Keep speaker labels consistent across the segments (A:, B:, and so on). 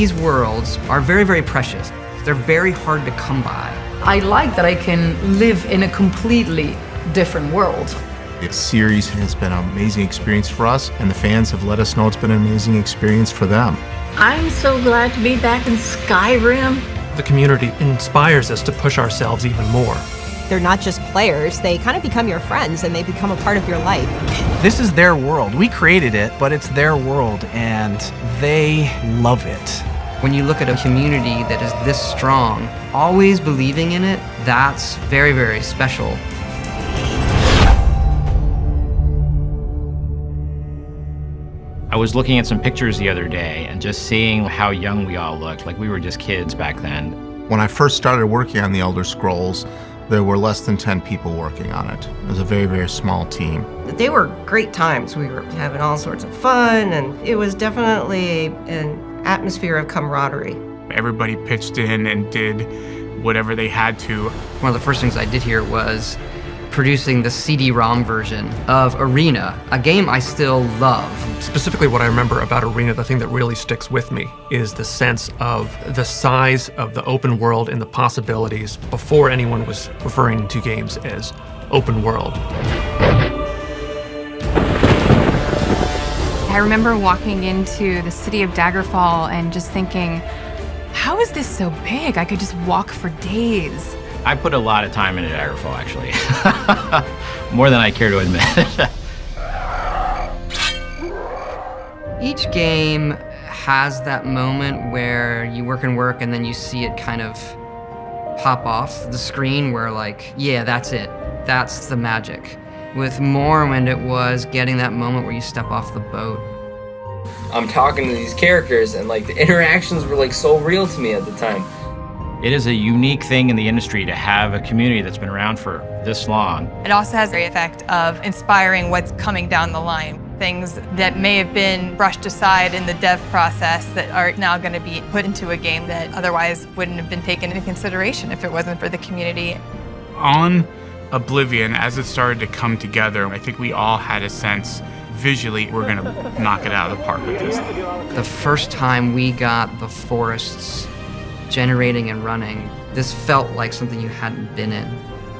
A: These worlds are very, very precious. They're very hard to come by.
B: I like that I can live in a completely different world.
C: The series has been an amazing experience for us, and the fans have let us know it's been an amazing experience for them.
D: I'm so glad to be back in Skyrim.
E: The community inspires us to push ourselves even more.
F: They're not just players, they kind of become your friends and they become a part of your life.
G: This is their world. We created it, but it's their world and they love it.
A: When you look at a community that is this strong, always believing in it, that's very, very special.
H: I was looking at some pictures the other day and just seeing how young we all looked, like we were just kids back then.
C: When I first started working on the Elder Scrolls, there were less than 10 people working on it. It was a very, very small team.
I: They were great times. We were having all sorts of fun, and it was definitely an atmosphere of camaraderie.
J: Everybody pitched in and did whatever they had to.
A: One of the first things I did here was producing the CD-ROM version of Arena, a game I still love.
E: Specifically what I remember about Arena, the thing that really sticks with me is the sense of the size of the open world and the possibilities before anyone was referring to games as open world.
K: I remember walking into the city of Daggerfall and just thinking, how is this so big? I could just walk for days.
H: I put a lot of time into Daggerfall, actually. More than I care to admit.
A: Each game has that moment where you work and then you see it kind of pop off the screen where like, yeah, that's it. That's the magic. With Morrowind, it was getting that moment where you step off the boat.
L: I'm talking to these characters and like the interactions were like so real to me at the time.
H: It is a unique thing in the industry to have a community that's been around for this long.
K: It also has the effect of inspiring what's coming down the line. Things that may have been brushed aside in the dev process that are now going to be put into a game that otherwise wouldn't have been taken into consideration if it wasn't for the community.
J: On Oblivion, as it started to come together, I think we all had a sense visually we're going to knock it out of the park with this.
A: The first time we got the forests generating and running, this felt like something you hadn't been in.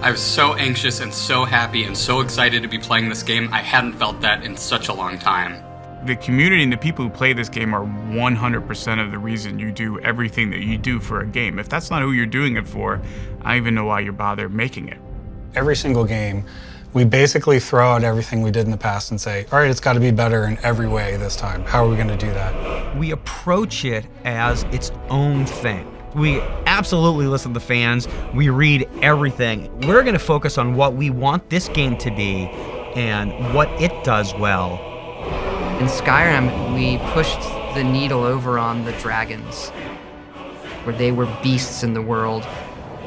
M: I was so anxious and so happy and so excited to be playing this game. I hadn't felt that in such a long time.
J: The community and the people who play this game are 100% of the reason you do everything that you do for a game. If that's not who you're doing it for, I don't even know why you're bothered making it.
N: Every single game, we basically throw out everything we did in the past and say, all right, it's got to be better in every way this time. How are we going to do that?
G: We approach it as its own thing. We absolutely listen to the fans. We read everything. We're going to focus on what we want this game to be and what it does well.
A: In Skyrim, we pushed the needle over on the dragons, where they were beasts in the world.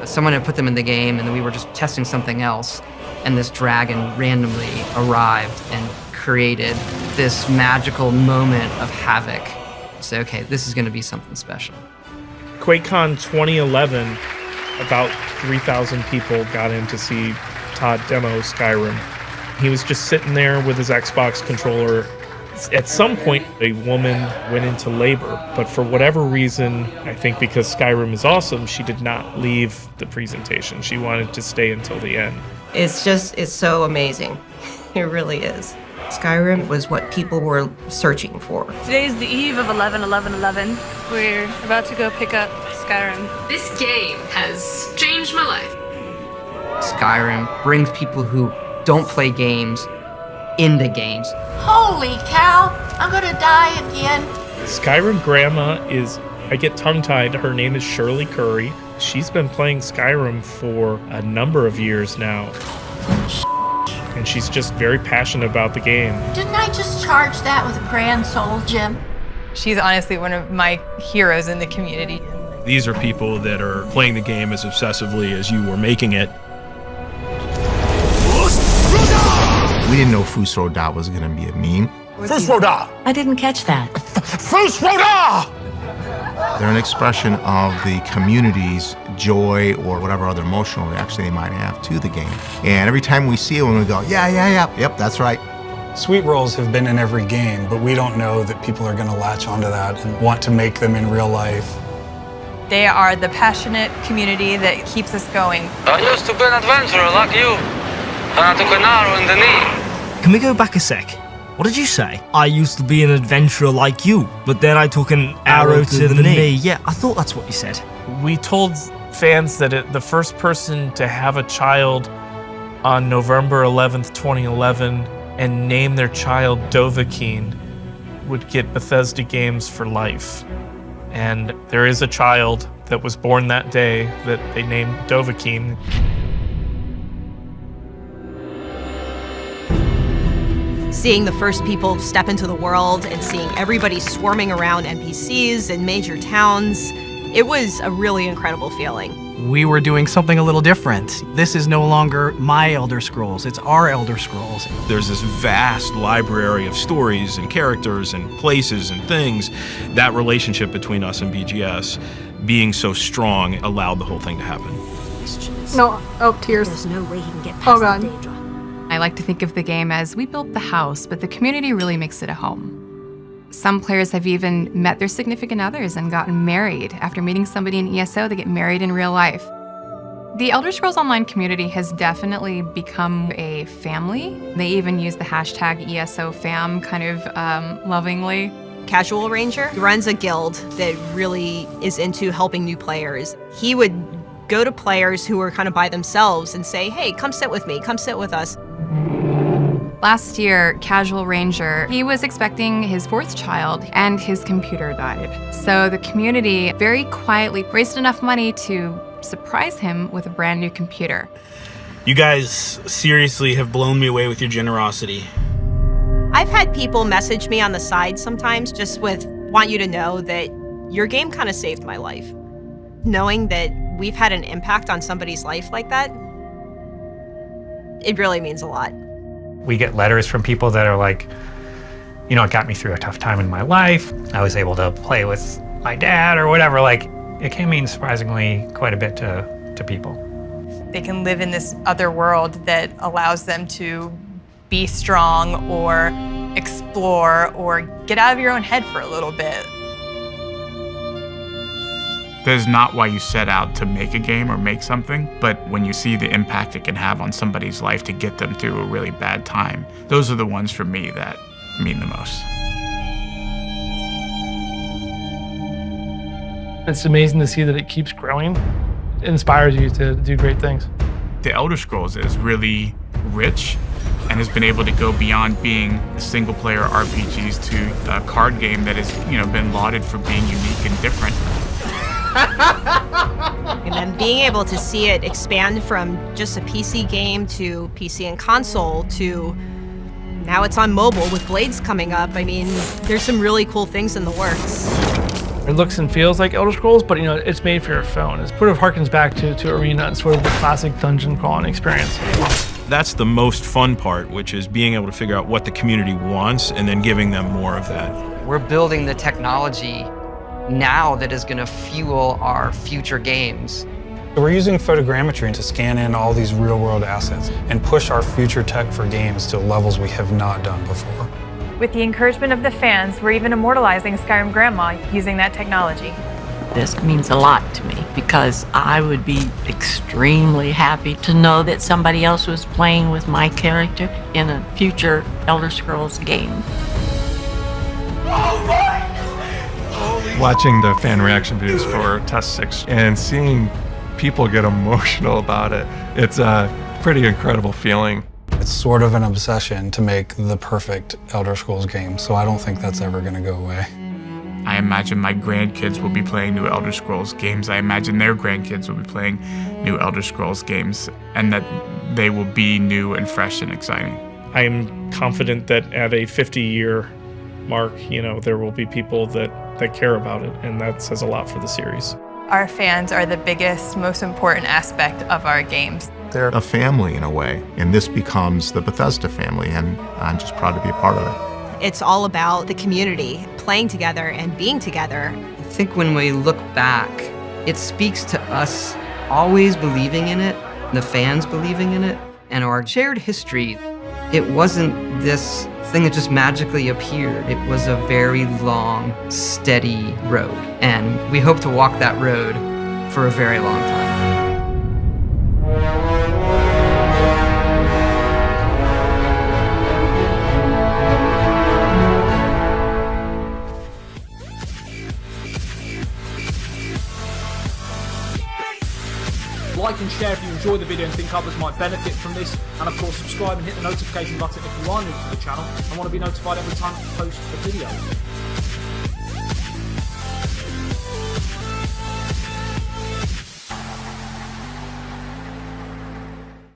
A: Someone had put them in the game, and then we were just testing something else, and this dragon randomly arrived and created this magical moment of havoc. So, okay, this is going to be something special.
O: QuakeCon 2011, about 3,000 people got in to see Todd demo Skyrim. He was just sitting there with his Xbox controller. At some point, a woman went into labor, but for whatever reason, I think because Skyrim is awesome, she did not leave the presentation. She wanted to stay until the end.
I: It's so amazing. It really is. Skyrim was what people were searching for.
P: Today's the eve of 11/11/11. We're about to go pick up Skyrim.
Q: This game has changed my life.
A: Skyrim brings people who don't play games into games.
D: Holy cow, I'm gonna die again.
O: Skyrim grandma is, I get tongue-tied, her name is Shirley Curry. She's been playing Skyrim for a number of years now. And she's just very passionate about the game.
D: Didn't I just charge that with a grand soul gem?
K: She's honestly one of my heroes in the community.
R: These are people that are playing the game as obsessively as you were making it.
C: We didn't know Fus Roda was going to be a meme.
R: Fus Roda!
D: I didn't catch that.
R: Fus Roda!
C: They're an expression of the community's joy or whatever other emotional reaction they might have to the game. And every time we see it, we go, yeah, yep, that's right.
N: Sweet rolls have been in every game, but we don't know that people are going to latch onto that and want to make them in real life.
K: They are the passionate community that keeps us going.
S: I used to be an adventurer like you, and I took an arrow in the knee.
T: Can we go back a sec? What did you say? I used to be an adventurer like you, but then I took an arrow to the knee. Yeah, I thought that's what you said.
O: We told fans that the first person to have a child on November 11th, 2011, and name their child Dovahkiin would get Bethesda games for life. And there is a child that was born that day that they named Dovahkiin.
F: Seeing the first people step into the world and seeing everybody swarming around NPCs in major towns, it was a really incredible feeling.
U: We were doing something a little different. This is no longer my Elder Scrolls, it's our Elder Scrolls.
R: There's this vast library of stories and characters and places and things. That relationship between us and BGS being so strong allowed the whole thing to happen.
B: No, oh, tears.
V: There's no way he can get past
B: Oh, God.
V: the Daedra.
W: I like to think of the game as we built the house, but the community really makes it a home. Some players have even met their significant others and gotten married. After meeting somebody in ESO, they get married in real life. The Elder Scrolls Online community has definitely become a family. They even use the hashtag ESOFam kind of lovingly.
F: Casual Ranger runs a guild that really is into helping new players. He would go to players who were kind of by themselves and say, hey, come sit with me, come sit with us.
W: Last year, Casual Ranger, he was expecting his 4th child and his computer died. So the community very quietly raised enough money to surprise him with a brand new computer.
X: You guys seriously have blown me away with your generosity.
F: I've had people message me on the side sometimes just with, want you to know that your game kind of saved my life. Knowing that we've had an impact on somebody's life like that, it really means a lot.
Y: We get letters from people that are like, you know, it got me through a tough time in my life. I was able to play with my dad or whatever. Like, it can mean surprisingly quite a bit to people.
K: They can live in this other world that allows them to be strong or explore or get out of your own head for a little bit.
J: That is not why you set out to make a game or make something, but when you see the impact it can have on somebody's life to get them through a really bad time, those are the ones for me that mean the most.
O: It's amazing to see that it keeps growing. It inspires you to do great things.
J: The Elder Scrolls is really rich and has been able to go beyond being single-player RPGs to a card game that has, been lauded for being unique and different.
F: And then being able to see it expand from just a PC game to PC and console to now it's on mobile with Blades coming up. I mean, there's some really cool things in the works.
O: It looks and feels like Elder Scrolls, but it's made for your phone. It sort of harkens back to Arena and sort of the classic dungeon crawling experience.
R: That's the most fun part, which is being able to figure out what the community wants and then giving them more of that.
A: We're building the technology now that is going to fuel our future games.
N: We're using photogrammetry to scan in all these real-world assets and push our future tech for games to levels we have not done before.
K: With the encouragement of the fans, we're even immortalizing Skyrim Grandma using that technology.
D: This means a lot to me because I would be extremely happy to know that somebody else was playing with my character in a future Elder Scrolls game.
Z: Watching the fan reaction videos for Test 6 and seeing people get emotional about it, it's a pretty incredible feeling.
N: It's sort of an obsession to make the perfect Elder Scrolls game, so I don't think that's ever going to go away.
J: I imagine my grandkids will be playing new Elder Scrolls games. I imagine their grandkids will be playing new Elder Scrolls games, and that they will be new and fresh and exciting.
O: I am confident that at a 50-year mark, there will be people that care about it, and that says a lot for the series.
K: Our fans are the biggest, most important aspect of our games.
C: They're a family in a way, and this becomes the Bethesda family, and I'm just proud to be a part of it.
F: It's all about the community playing together and being together.
A: I think when we look back, it speaks to us always believing in it, the fans believing in it, and our shared history. It wasn't this thing that just magically appeared. It was a very long, steady road, and we hope to walk that road for a very long time.
E: Like and share if you enjoy the video and think others might benefit from this, and of course subscribe and hit the notification button if you are new to the channel and want to be notified every time I post a video.